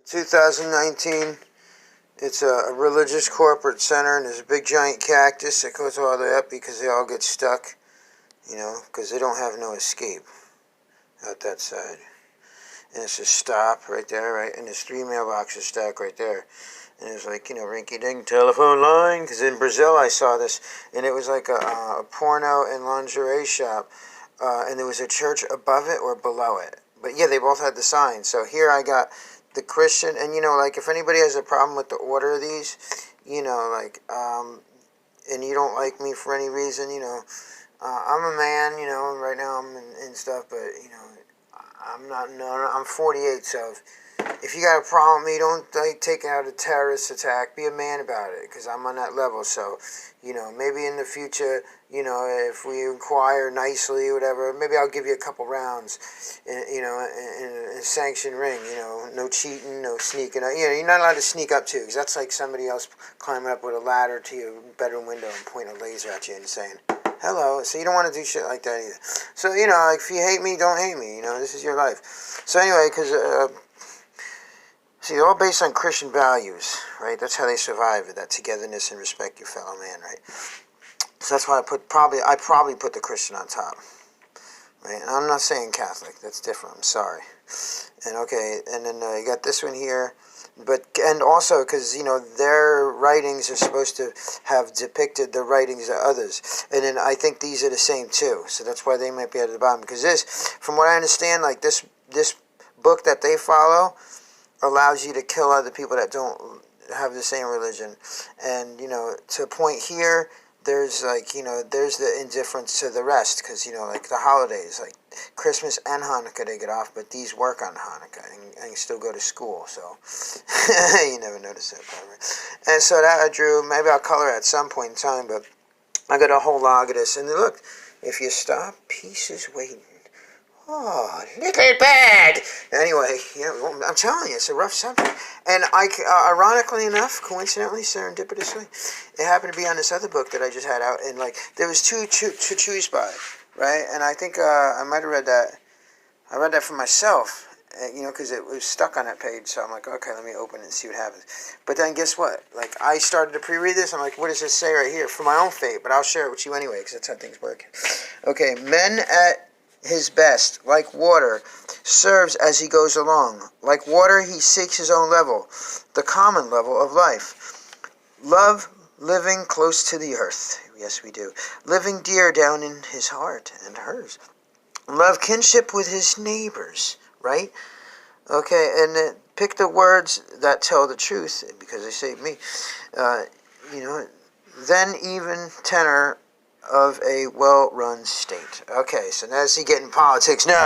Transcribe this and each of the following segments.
2019, it's a religious corporate center, and there's a big giant cactus that goes all the way up because they all get stuck, because they don't have no escape out that side. And it's a stop right there, right? And there's 3 mailboxes stacked right there. And it was like, rinky-dink telephone line, because in Brazil I saw this, and it was like a porno and lingerie shop, and there was a church above it or below it. But yeah, they both had the sign. So here I got the Christian, and like if anybody has a problem with the order of these, and you don't like me for any reason, I'm a man, and right now I'm in stuff, but I'm not, no, I'm 48, so if you got a problem with me, don't take out a terrorist attack. Be a man about it, because I'm on that level. So, maybe in the future, if we inquire nicely or whatever, maybe I'll give you a couple rounds, in a sanctioned ring. No cheating, no sneaking. You're not allowed to sneak up to, because that's like somebody else climbing up with a ladder to your bedroom window and pointing a laser at you and saying, hello. So you don't want to do shit like that either. So, if you hate me, don't hate me. This is your life. So anyway, because, see, they're all based on Christian values, right? That's how they survive it, that togetherness and respect your fellow man, right? So that's why I probably put the Christian on top, right? And I'm not saying Catholic. That's different. I'm sorry. And okay, and then you got this one here. And also because, their writings are supposed to have depicted the writings of others. And then I think these are the same too. So that's why they might be at the bottom. Because this, from what I understand, like this book that they follow allows you to kill other people that don't have the same religion. And, to a point here, there's there's the indifference to the rest. Because, like the holidays, like Christmas and Hanukkah, they get off, but these work on Hanukkah and still go to school, so you never notice that, probably. And so that I drew, maybe I'll color at some point in time, but I got a whole log of this, and look, if you stop, peace is waiting. Oh, little bird! Anyway, I'm telling you, it's a rough subject. And ironically enough, coincidentally, serendipitously, it happened to be on this other book that I just had out, and there was two to choose by, right? And I think I might have read that. I read that for myself, because it was stuck on that page. So I'm like, okay, let me open it and see what happens. But then guess what? Like, I started to pre-read this. I'm like, what does this say right here? For my own fate, but I'll share it with you anyway, because that's how things work. Okay, men at his best, like water, serves as he goes along. Like water, he seeks his own level, the common level of life. Love living close to the earth. Yes, we do. Living dear down in his heart and hers. Love kinship with his neighbors, right? Okay, and pick the words that tell the truth, because they saved me. Then even tenor of a well-run state. Okay, so now as he get in politics now,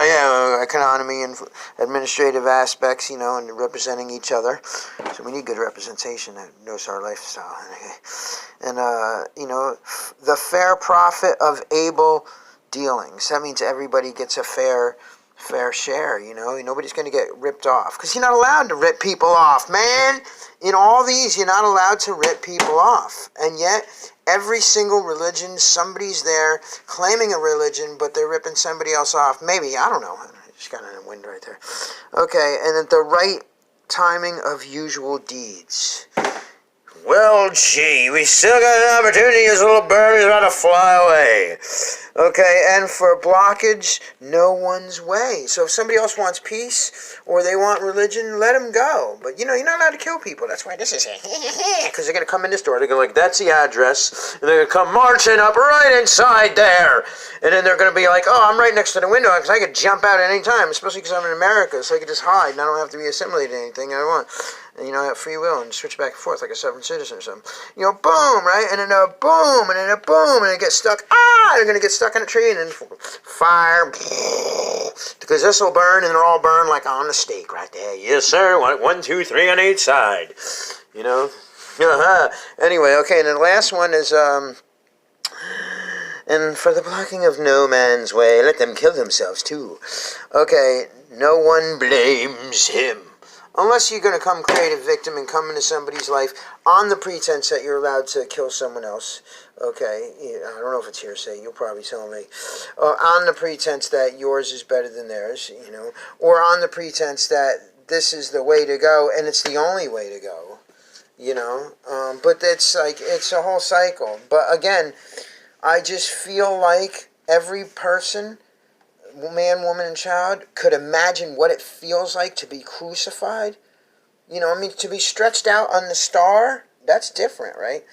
economy and administrative aspects, and representing each other. So we need good representation that knows our lifestyle. Okay. And, the fair profit of able dealings. That means everybody gets a fair share, Nobody's going to get ripped off. Because you're not allowed to rip people off, man. In all these, you're not allowed to rip people off. And yet, every single religion, somebody's there claiming a religion, but they're ripping somebody else off. Maybe, I don't know. Just got in the wind right there. Okay, and at the right timing of usual deeds. Well, gee, we still got an opportunity. This little bird is about to fly away. Okay, and for blockage, no one's way. So if somebody else wants peace or they want religion, let them go. But, you're not allowed to kill people. That's why this is because they're going to come in this door. They're going to that's the address. And they're going to come marching up right inside there. And then they're going to be like, oh, I'm right next to the window because I could jump out at any time, especially because I'm in America, so I could just hide and I don't have to be assimilated to anything I want. And, I have free will and switch back and forth like a sovereign citizen or something. Boom, right? And then a boom, and then a boom, and it gets stuck. They're going to get stuck in a tree and then fire. Because this will burn, and they'll all burn like on the stake right there. Yes, sir. 1, 2, 3 on each side. Anyway, okay, and the last one is, and for the blocking of no man's way, let them kill themselves too. Okay, no one blames him. Unless you're going to come create a victim and come into somebody's life on the pretense that you're allowed to kill someone else. Okay, I don't know if it's hearsay. You'll probably tell me. On the pretense that yours is better than theirs, or on the pretense that this is the way to go, and it's the only way to go, you know. But it's like, it's a whole cycle. But again, I just feel like every person, man, woman, and child, could imagine what it feels like to be crucified. You know, I mean, to be stretched out on the star, that's different, right?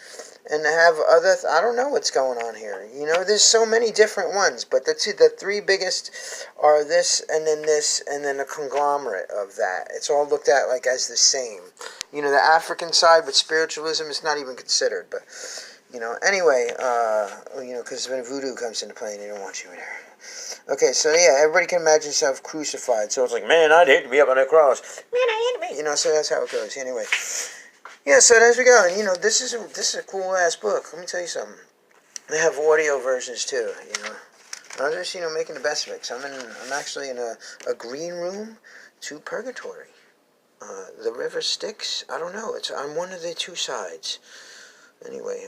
And to have other, I don't know what's going on here. You know, there's so many different ones, but the three biggest are this, and then a conglomerate of that. It's all looked at like as the same. You know, the African side with spiritualism is not even considered, but, you know, anyway, you know, because when voodoo comes into play, they don't want you in there. Okay, so yeah, everybody can imagine themselves crucified. So it's like, man, I'd hate to be up on a cross. Man, I hate to be. You know, so that's how it goes. Anyway, yeah. So there we go. And you know, this is a cool ass book. Let me tell you something. They have audio versions too. You know, I'm just making the best of it. So I'm actually in a green room to purgatory. The river Styx. I don't know. I'm one of the two sides. Anyway,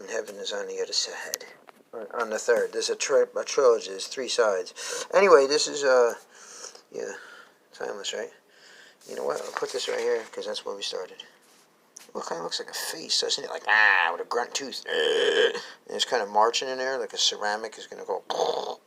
and heaven is on the other side. On the third. There's a trilogy. There's three sides. Anyway, this is, yeah, timeless, right? You know what? I'll put this right here, because that's where we started. It kind of looks like a face, doesn't it? Like, with a grunt tooth. And it's kind of marching in there, like a ceramic is going to go.